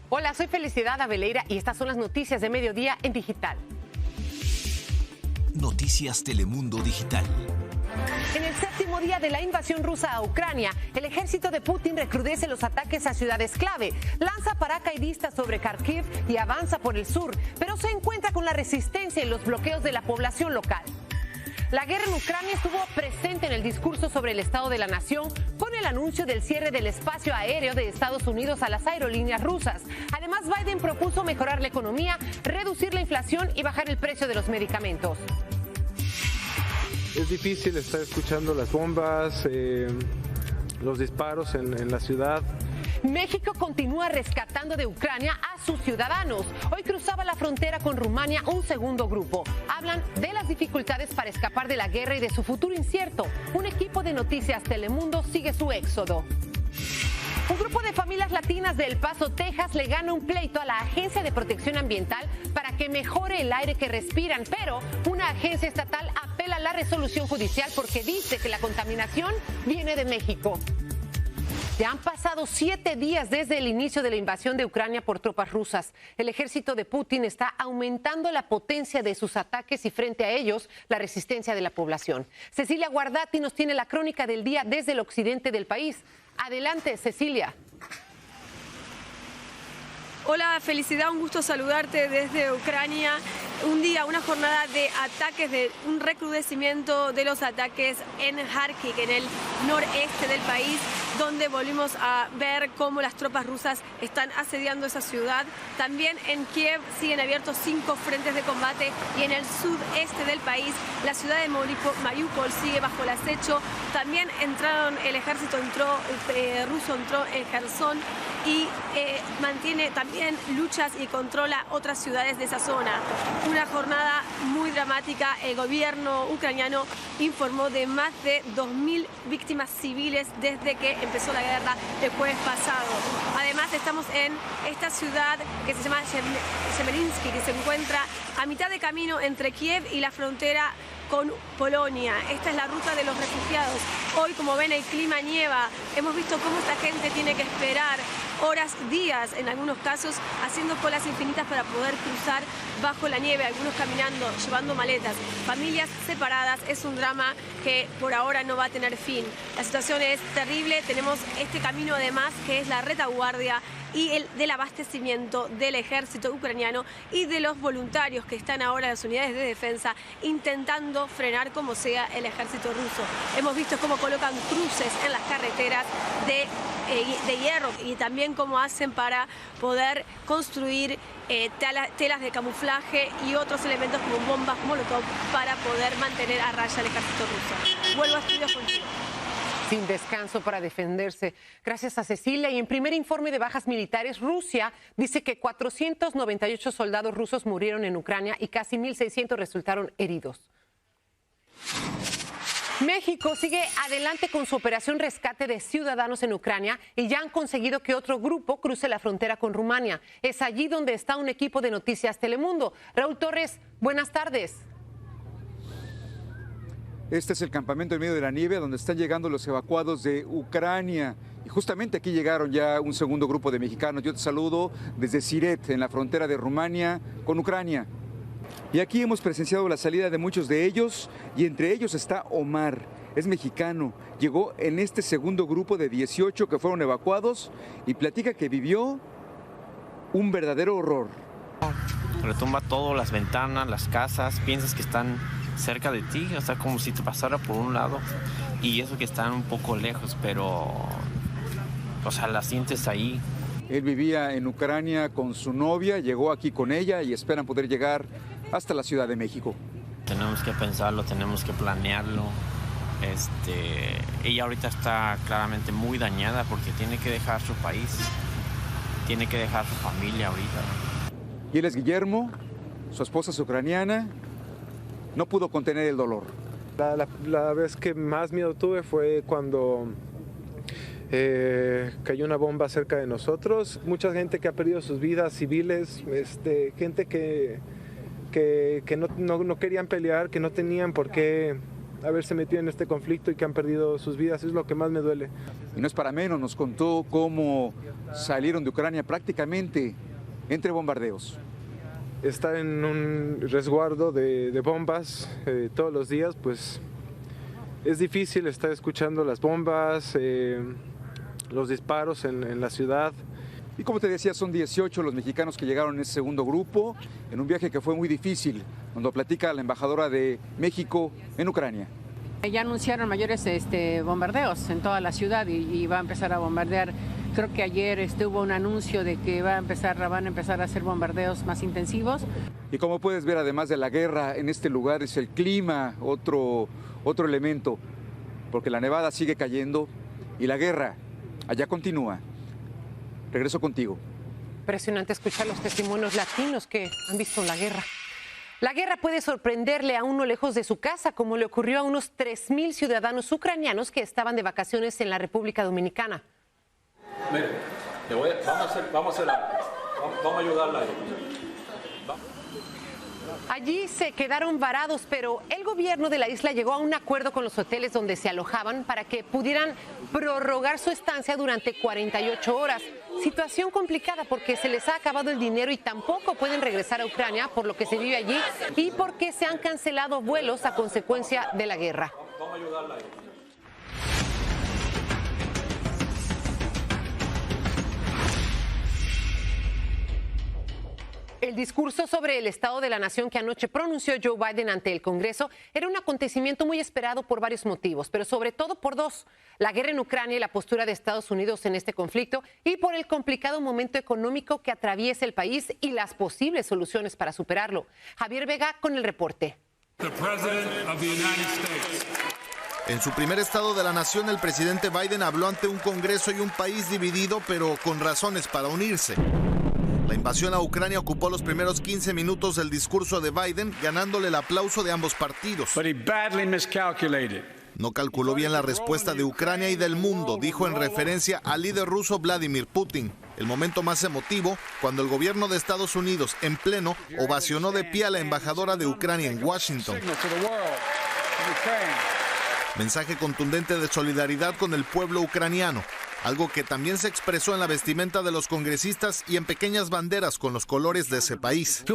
Hola, soy Felicidad Abeleira y estas son las noticias de mediodía en digital. Noticias Telemundo Digital. En el séptimo día de la invasión rusa a Ucrania, el ejército de Putin recrudece los ataques a ciudades clave, lanza paracaidistas sobre Kharkiv y avanza por el sur, pero se encuentra con la resistencia y los bloqueos de la población local. La guerra en Ucrania estuvo presente en el discurso sobre el estado de la nación con el anuncio del cierre del espacio aéreo de Estados Unidos a las aerolíneas rusas. Además, Biden propuso mejorar la economía, reducir la inflación y bajar el precio de los medicamentos. Es difícil estar escuchando las bombas, los disparos en la ciudad. México continúa rescatando de Ucrania a sus ciudadanos. Hoy cruzaba la frontera con Rumania un segundo grupo. Hablan de las dificultades para escapar de la guerra y de su futuro incierto. Un equipo de Noticias Telemundo sigue su éxodo. Un grupo de familias latinas de El Paso, Texas, le gana un pleito a la Agencia de Protección Ambiental para que mejore el aire que respiran, pero una agencia estatal apela a la resolución judicial porque dice que la contaminación viene de México. Ya han pasado 7 días desde el inicio de la invasión de Ucrania por tropas rusas. El ejército de Putin está aumentando la potencia de sus ataques y frente a ellos la resistencia de la población. Cecilia Guardati nos tiene la crónica del día desde el occidente del país. Adelante, Cecilia. Hola, Felicidad, un gusto saludarte desde Ucrania. Un día, una jornada de ataques, de un recrudecimiento de los ataques en Kharkiv, en el noreste del país, donde volvimos a ver cómo las tropas rusas están asediando esa ciudad. También en Kiev siguen abiertos 5 frentes de combate y en el sudeste del país, la ciudad de Mariupol sigue bajo el acecho. También el ejército ruso entró en Kherson y mantiene también luchas y controla otras ciudades de esa zona. Una jornada muy dramática. El gobierno ucraniano informó de más de 2.000 víctimas civiles desde que empezó la guerra el jueves pasado. Además, estamos en esta ciudad que se llama Chemerinsky, que se encuentra a mitad de camino entre Kiev y la frontera con Polonia. Esta es la ruta de los refugiados. Hoy, como ven, el clima nieva. Hemos visto cómo esta gente tiene que esperar horas, días, en algunos casos, haciendo colas infinitas para poder cruzar bajo la nieve, algunos caminando, llevando maletas, familias separadas. Es un drama que por ahora no va a tener fin. La situación es terrible. Tenemos este camino además que es la retaguardia y el del abastecimiento del ejército ucraniano y de los voluntarios que están ahora en las unidades de defensa intentando frenar como sea el ejército ruso. Hemos visto cómo colocan cruces en las carreteras de hierro y también cómo hacen para poder construir telas de camuflaje y otros elementos como bombas molotov para poder mantener a raya al ejército ruso. Vuelvo a estudios contigo. Sin descanso para defenderse. Gracias a Cecilia. Y en primer informe de bajas militares, Rusia dice que 498 soldados rusos murieron en Ucrania y casi 1.600 resultaron heridos. México sigue adelante con su operación rescate de ciudadanos en Ucrania y ya han conseguido que otro grupo cruce la frontera con Rumania. Es allí donde está un equipo de Noticias Telemundo. Raúl Torres, buenas tardes. Este es el campamento en medio de la nieve donde están llegando los evacuados de Ucrania. Y justamente aquí llegaron ya un segundo grupo de mexicanos. Yo te saludo desde Siret, en la frontera de Rumania con Ucrania. Y aquí hemos presenciado la salida de muchos de ellos y entre ellos está Omar. Es mexicano. Llegó en este segundo grupo de 18 que fueron evacuados y platica que vivió un verdadero horror. Retumba todo, las ventanas, las casas, piensas que están cerca de ti, o sea, como si te pasara por un lado y eso que están un poco lejos, pero, o sea, la sientes ahí. Él vivía en Ucrania con su novia, llegó aquí con ella y esperan poder llegar hasta la Ciudad de México. Tenemos que pensarlo, tenemos que planearlo. Ella ahorita está claramente muy dañada porque tiene que dejar su país, tiene que dejar su familia ahorita. Y él es Guillermo, su esposa es ucraniana. No pudo contener el dolor. La vez que más miedo tuve fue cuando cayó una bomba cerca de nosotros. Mucha gente que ha perdido sus vidas civiles, gente que no querían pelear, que no tenían por qué haberse metido en este conflicto y que han perdido sus vidas, es lo que más me duele. Y no es para menos, nos contó cómo salieron de Ucrania prácticamente entre bombardeos. Estar en un resguardo de bombas todos los días, pues es difícil estar escuchando las bombas, los disparos en la ciudad. Y como te decía, son 18 los mexicanos que llegaron en ese segundo grupo, en un viaje que fue muy difícil, cuando platica la embajadora de México en Ucrania. Ya anunciaron mayores bombardeos en toda la ciudad y va a empezar a bombardear. Creo que ayer hubo un anuncio de que van a empezar a hacer bombardeos más intensivos. Y como puedes ver, además de la guerra en este lugar, es el clima otro elemento, porque la nevada sigue cayendo y la guerra allá continúa. Regreso contigo. Impresionante escuchar los testimonios latinos que han visto la guerra. La guerra puede sorprenderle a uno lejos de su casa, como le ocurrió a unos 3,000 ciudadanos ucranianos que estaban de vacaciones en la República Dominicana. Mire, vamos a ayudarla. Allí se quedaron varados, pero el gobierno de la isla llegó a un acuerdo con los hoteles donde se alojaban para que pudieran prorrogar su estancia durante 48 horas. Situación complicada porque se les ha acabado el dinero y tampoco pueden regresar a Ucrania por lo que se vive allí y porque se han cancelado vuelos a consecuencia de la guerra. Vamos a ayudarla. El discurso sobre el estado de la nación que anoche pronunció Joe Biden ante el Congreso era un acontecimiento muy esperado por varios motivos, pero sobre todo por dos: la guerra en Ucrania y la postura de Estados Unidos en este conflicto, y por el complicado momento económico que atraviesa el país y las posibles soluciones para superarlo. Javier Vega con el reporte. En su primer estado de la nación, el presidente Biden habló ante un Congreso y un país dividido, pero con razones para unirse. La invasión a Ucrania ocupó los primeros 15 minutos del discurso de Biden, ganándole el aplauso de ambos partidos. No calculó bien la respuesta de Ucrania y del mundo, dijo en referencia al líder ruso Vladimir Putin. El momento más emotivo, cuando el gobierno de Estados Unidos, en pleno, ovacionó de pie a la embajadora de Ucrania en Washington. Mensaje contundente de solidaridad con el pueblo ucraniano, algo que también se expresó en la vestimenta de los congresistas y en pequeñas banderas con los colores de ese país.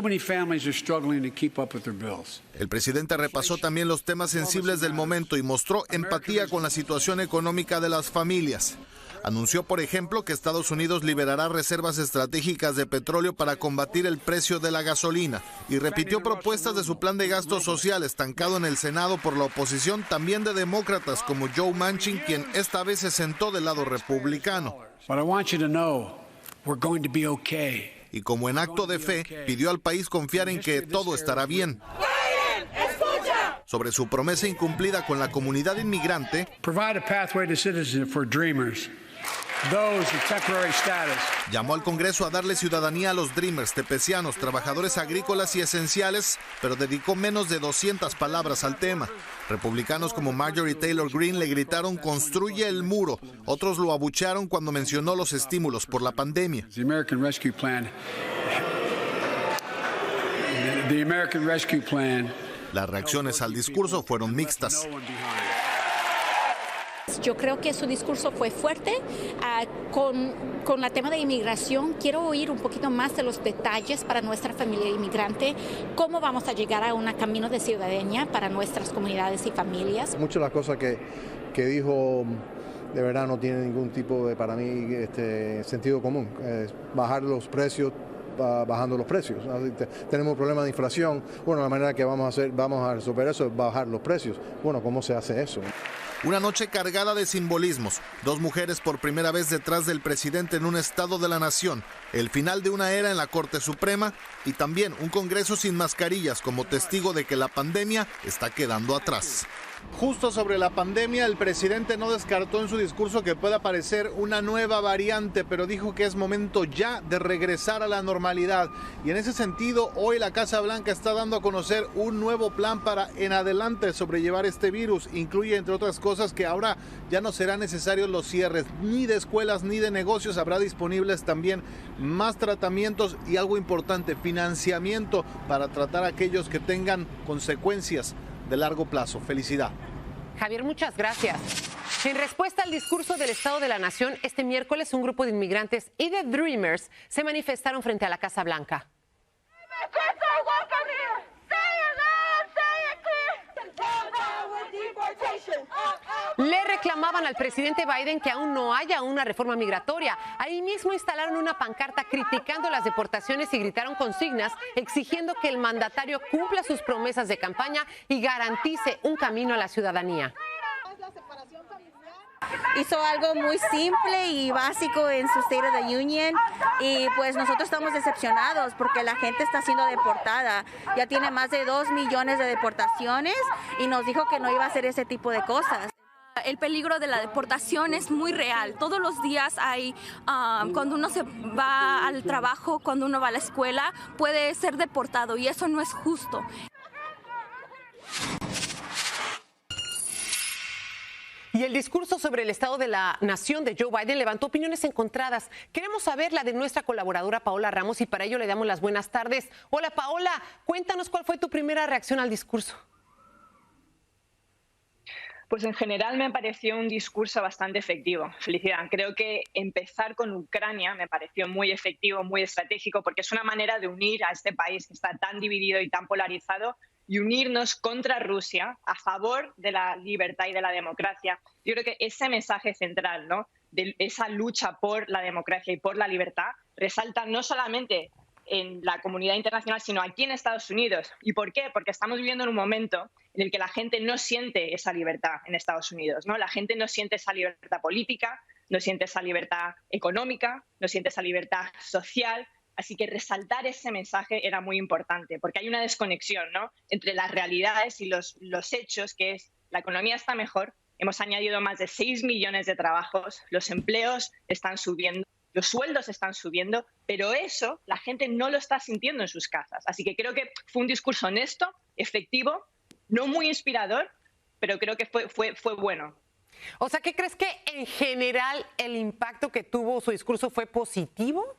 El presidente repasó también los temas sensibles del momento y mostró empatía con la situación económica de las familias. Anunció, por ejemplo, que Estados Unidos liberará reservas estratégicas de petróleo para combatir el precio de la gasolina y repitió propuestas de su plan de gasto social estancado en el Senado por la oposición, también de demócratas como Joe Manchin, quien esta vez se sentó del lado republicano. Y como en acto de fe, pidió al país confiar en que todo estará bien. Sobre su promesa incumplida con la comunidad inmigrante, llamó al Congreso a darle ciudadanía a los Dreamers, tepecianos, trabajadores agrícolas y esenciales, pero dedicó menos de 200 palabras al tema. Republicanos como Marjorie Taylor Greene le gritaron "construye el muro". Otros lo abuchearon cuando mencionó los estímulos por la pandemia. The American Rescue Plan. Las reacciones al discurso fueron mixtas. Yo creo que su discurso fue fuerte con el tema de inmigración. Quiero oír un poquito más de los detalles para nuestra familia inmigrante, cómo vamos a llegar a un camino de ciudadanía para nuestras comunidades y familias. Muchas de las cosas que dijo de verdad no tienen ningún tipo de, para mí, sentido común. Bajar los precios, bajando los precios. Tenemos problemas de inflación. Bueno, la manera que vamos a resolver eso es bajar los precios. Bueno, ¿cómo se hace eso? Una noche cargada de simbolismos. Dos mujeres por primera vez detrás del presidente en un estado de la nación. El final de una era en la Corte Suprema y también un Congreso sin mascarillas como testigo de que la pandemia está quedando atrás. Justo sobre la pandemia, el presidente no descartó en su discurso que pueda aparecer una nueva variante, pero dijo que es momento ya de regresar a la normalidad. Y en ese sentido, hoy la Casa Blanca está dando a conocer un nuevo plan para en adelante sobrellevar este virus. Incluye, entre otras cosas, que ahora ya no serán necesarios los cierres ni de escuelas ni de negocios. Habrá disponibles también más tratamientos y, algo importante, financiamiento para tratar a aquellos que tengan consecuencias de largo plazo. Felicidad. Javier, muchas gracias. En respuesta al discurso del Estado de la Nación, este miércoles un grupo de inmigrantes y de Dreamers se manifestaron frente a la Casa Blanca. Le reclamaban al presidente Biden que aún no haya una reforma migratoria. Ahí mismo instalaron una pancarta criticando las deportaciones y gritaron consignas exigiendo que el mandatario cumpla sus promesas de campaña y garantice un camino a la ciudadanía. Hizo algo muy simple y básico en su State of the Union y pues nosotros estamos decepcionados porque la gente está siendo deportada. Ya tiene más de 2 millones de deportaciones y nos dijo que no iba a hacer ese tipo de cosas. El peligro de la deportación es muy real. Todos los días hay, cuando uno se va al trabajo, cuando uno va a la escuela, puede ser deportado y eso no es justo. Y el discurso sobre el Estado de la Nación de Joe Biden levantó opiniones encontradas. Queremos saber la de nuestra colaboradora Paola Ramos y para ello le damos las buenas tardes. Hola Paola, cuéntanos cuál fue tu primera reacción al discurso. Pues en general me pareció un discurso bastante efectivo. Felicidad. Creo que empezar con Ucrania me pareció muy efectivo, muy estratégico, porque es una manera de unir a este país que está tan dividido y tan polarizado y unirnos contra Rusia a favor de la libertad y de la democracia. Yo creo que ese mensaje central, ¿no?, de esa lucha por la democracia y por la libertad resalta no solamente en la comunidad internacional, sino aquí en Estados Unidos. ¿Y por qué? Porque estamos viviendo en un momento en el que la gente no siente esa libertad en Estados Unidos, ¿no? La gente no siente esa libertad política, no siente esa libertad económica, no siente esa libertad social. Así que resaltar ese mensaje era muy importante, porque hay una desconexión, ¿no?, entre las realidades y los hechos, que es la economía está mejor, hemos añadido más de 6 millones de trabajos, los empleos están subiendo, los sueldos están subiendo, pero eso la gente no lo está sintiendo en sus casas. Así que creo que fue un discurso honesto, efectivo, no muy inspirador, pero creo que fue bueno. O sea, ¿qué crees que en general el impacto que tuvo su discurso fue positivo?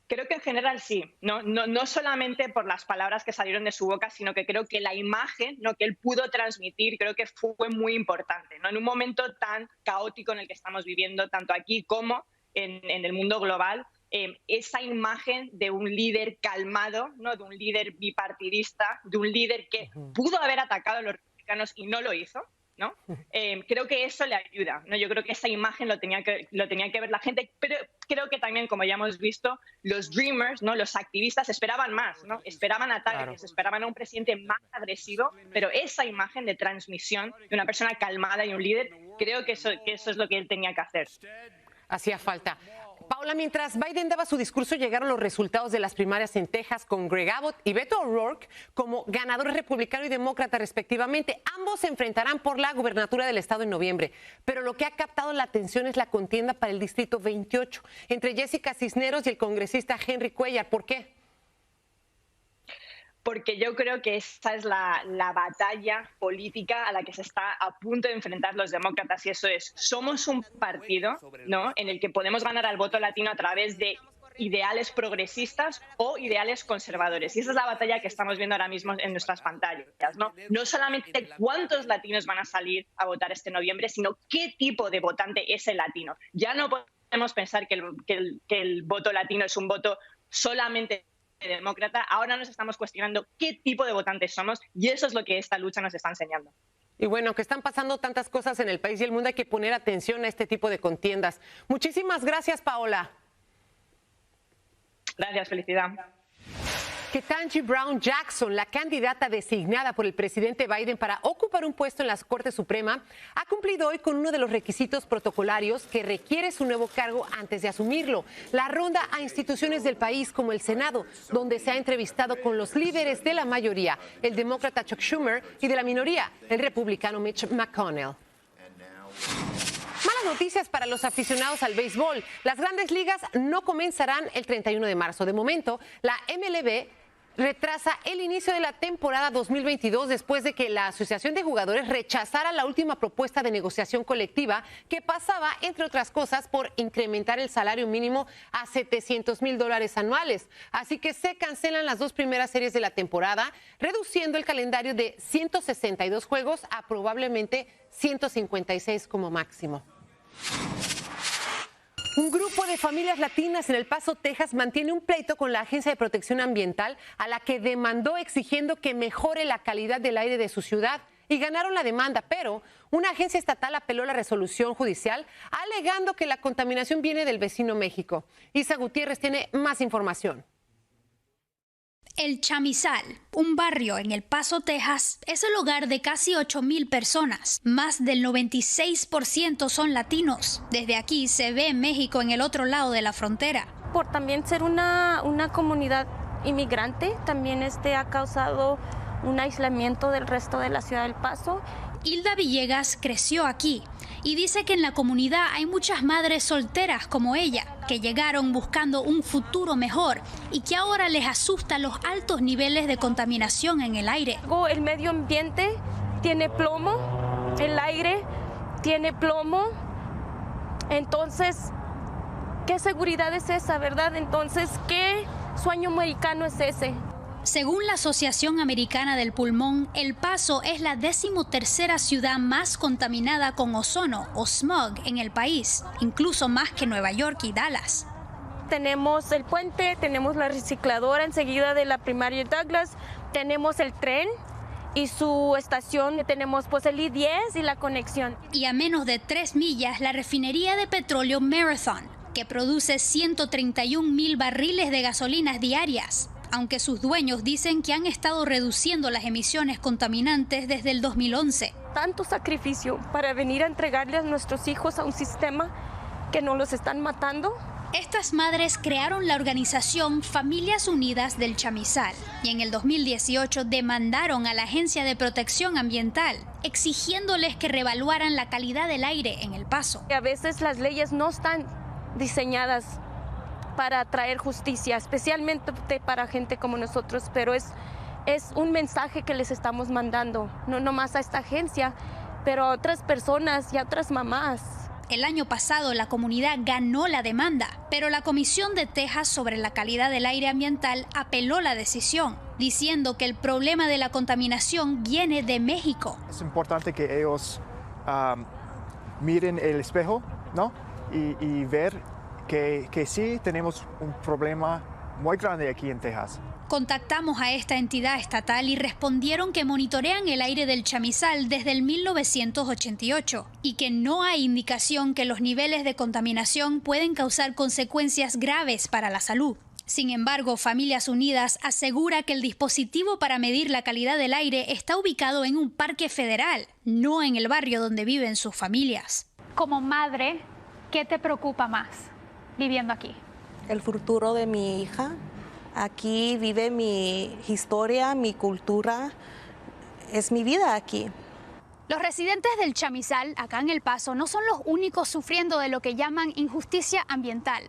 Creo que en general sí, no solamente por las palabras que salieron de su boca, sino que creo que la imagen, ¿no?, que él pudo transmitir, creo que fue muy importante, ¿no? En un momento tan caótico en el que estamos viviendo, tanto aquí como en el mundo global, esa imagen de un líder calmado, ¿no?, de un líder bipartidista, de un líder que pudo haber atacado a los republicanos y no lo hizo, ¿no? Creo que eso le ayuda, ¿no? Yo creo que esa imagen lo tenía que ver la gente, pero creo que también, como ya hemos visto, los Dreamers, ¿no?, los activistas esperaban más, ¿no? Esperaban ataques, claro, esperaban a un presidente más agresivo, pero esa imagen de transmisión de una persona calmada y un líder, creo que eso es lo que él tenía que hacer. Hacía falta. Paola, mientras Biden daba su discurso, llegaron los resultados de las primarias en Texas con Greg Abbott y Beto O'Rourke como ganadores republicano y demócrata respectivamente. Ambos se enfrentarán por la gubernatura del estado en noviembre. Pero lo que ha captado la atención es la contienda para el distrito 28 entre Jessica Cisneros y el congresista Henry Cuellar. ¿Por qué? Porque yo creo que esa es la batalla política a la que se está a punto de enfrentar los demócratas, y eso es, somos un partido, ¿no?, en el que podemos ganar al voto latino a través de ideales progresistas o ideales conservadores. Y esa es la batalla que estamos viendo ahora mismo en nuestras pantallas, ¿no? No solamente cuántos latinos van a salir a votar este noviembre, sino qué tipo de votante es el latino. Ya no podemos pensar que el voto latino es un voto solamente demócrata. Ahora nos estamos cuestionando qué tipo de votantes somos y eso es lo que esta lucha nos está enseñando. Y bueno, que están pasando tantas cosas en el país y el mundo, hay que poner atención a este tipo de contiendas. Muchísimas gracias, Paola. Gracias, felicidad. Ketanji Brown Jackson, la candidata designada por el presidente Biden para ocupar un puesto en la Corte Suprema, ha cumplido hoy con uno de los requisitos protocolarios que requiere su nuevo cargo antes de asumirlo: la ronda a instituciones del país como el Senado, donde se ha entrevistado con los líderes de la mayoría, el demócrata Chuck Schumer, y de la minoría, el republicano Mitch McConnell. Malas noticias para los aficionados al béisbol. Las grandes ligas no comenzarán el 31 de marzo. De momento, la MLB retrasa el inicio de la temporada 2022 después de que la Asociación de Jugadores rechazara la última propuesta de negociación colectiva que pasaba, entre otras cosas, por incrementar el salario mínimo a $700,000 anuales. Así que se cancelan las 2 primeras series de la temporada, reduciendo el calendario de 162 juegos a probablemente 156 como máximo. Un grupo de familias latinas en El Paso, Texas, mantiene un pleito con la Agencia de Protección Ambiental, a la que demandó exigiendo que mejore la calidad del aire de su ciudad. Y ganaron la demanda, pero una agencia estatal apeló la resolución judicial, alegando que la contaminación viene del vecino México. Isa Gutiérrez tiene más información. El Chamizal, un barrio en El Paso, Texas, es el hogar de casi 8,000 personas. Más del 96% son latinos. Desde aquí se ve México en el otro lado de la frontera. Por también ser una comunidad inmigrante, también ha causado un aislamiento del resto de la ciudad del Paso. Hilda Villegas creció aquí y dice que en la comunidad hay muchas madres solteras como ella, que llegaron buscando un futuro mejor y que ahora les asusta los altos niveles de contaminación en el aire. El medio ambiente tiene plomo, el aire tiene plomo, entonces, ¿qué seguridad es esa, verdad? Entonces, ¿qué sueño americano es ese? Según la Asociación Americana del Pulmón, El Paso es la 13ª ciudad más contaminada con ozono o smog en el país, incluso más que Nueva York y Dallas. Tenemos el puente, tenemos la recicladora enseguida de la primaria Douglas, tenemos el tren y su estación, tenemos pues el I-10 y la conexión. Y a menos de 3 millas, la refinería de petróleo Marathon, que produce 131,000 barriles de gasolinas diarias, aunque sus dueños dicen que han estado reduciendo las emisiones contaminantes desde el 2011. Tanto sacrificio para venir a entregarle a nuestros hijos a un sistema que no los están matando. Estas madres crearon la organización Familias Unidas del Chamizal y en el 2018 demandaron a la Agencia de Protección Ambiental, exigiéndoles que reevaluaran la calidad del aire en El Paso. A veces las leyes no están diseñadas para traer justicia, especialmente para gente como nosotros, pero es un mensaje que les estamos mandando, no nomás a esta agencia, pero a otras personas y a otras mamás. El año pasado la comunidad ganó la demanda, pero la Comisión de Texas sobre la calidad del aire ambiental apeló la decisión, diciendo que el problema de la contaminación viene de México. Es importante que ellos miren el espejo, ¿no? y ver que sí tenemos un problema muy grande aquí en Texas. Contactamos a esta entidad estatal y respondieron que monitorean el aire del Chamizal desde el 1988 y que no hay indicación que los niveles de contaminación pueden causar consecuencias graves para la salud. Sin embargo, Familias Unidas asegura que el dispositivo para medir la calidad del aire está ubicado en un parque federal, no en el barrio donde viven sus familias. Como madre, ¿qué te preocupa más viviendo aquí? El futuro de mi hija. Aquí vive mi historia, mi cultura, es mi vida aquí. Los residentes del Chamizal, acá en El Paso, no son los únicos sufriendo de lo que llaman injusticia ambiental.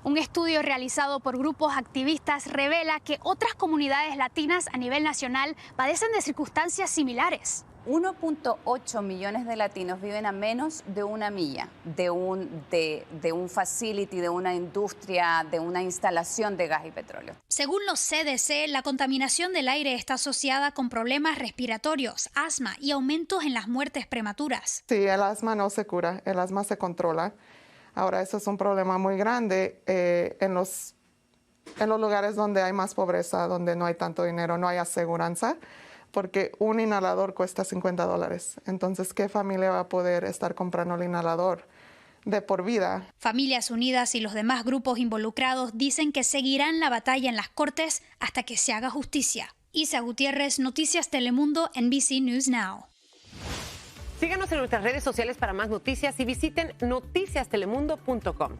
Un estudio realizado por grupos activistas revela que otras comunidades latinas a nivel nacional padecen de circunstancias similares. 1.8 millones de latinos viven a menos de 1 milla de un facility, de una industria, de una instalación de gas y petróleo. Según los CDC, la contaminación del aire está asociada con problemas respiratorios, asma y aumentos en las muertes prematuras. Sí, el asma no se cura, el asma se controla. Ahora, eso es un problema muy grande en los lugares donde hay más pobreza, donde no hay tanto dinero, no hay aseguranza. Porque un inhalador cuesta $50. Entonces, ¿qué familia va a poder estar comprando el inhalador de por vida? Familias Unidas y los demás grupos involucrados dicen que seguirán la batalla en las cortes hasta que se haga justicia. Isa Gutiérrez, Noticias Telemundo, NBC News Now. Síganos en nuestras redes sociales para más noticias y visiten noticiastelemundo.com.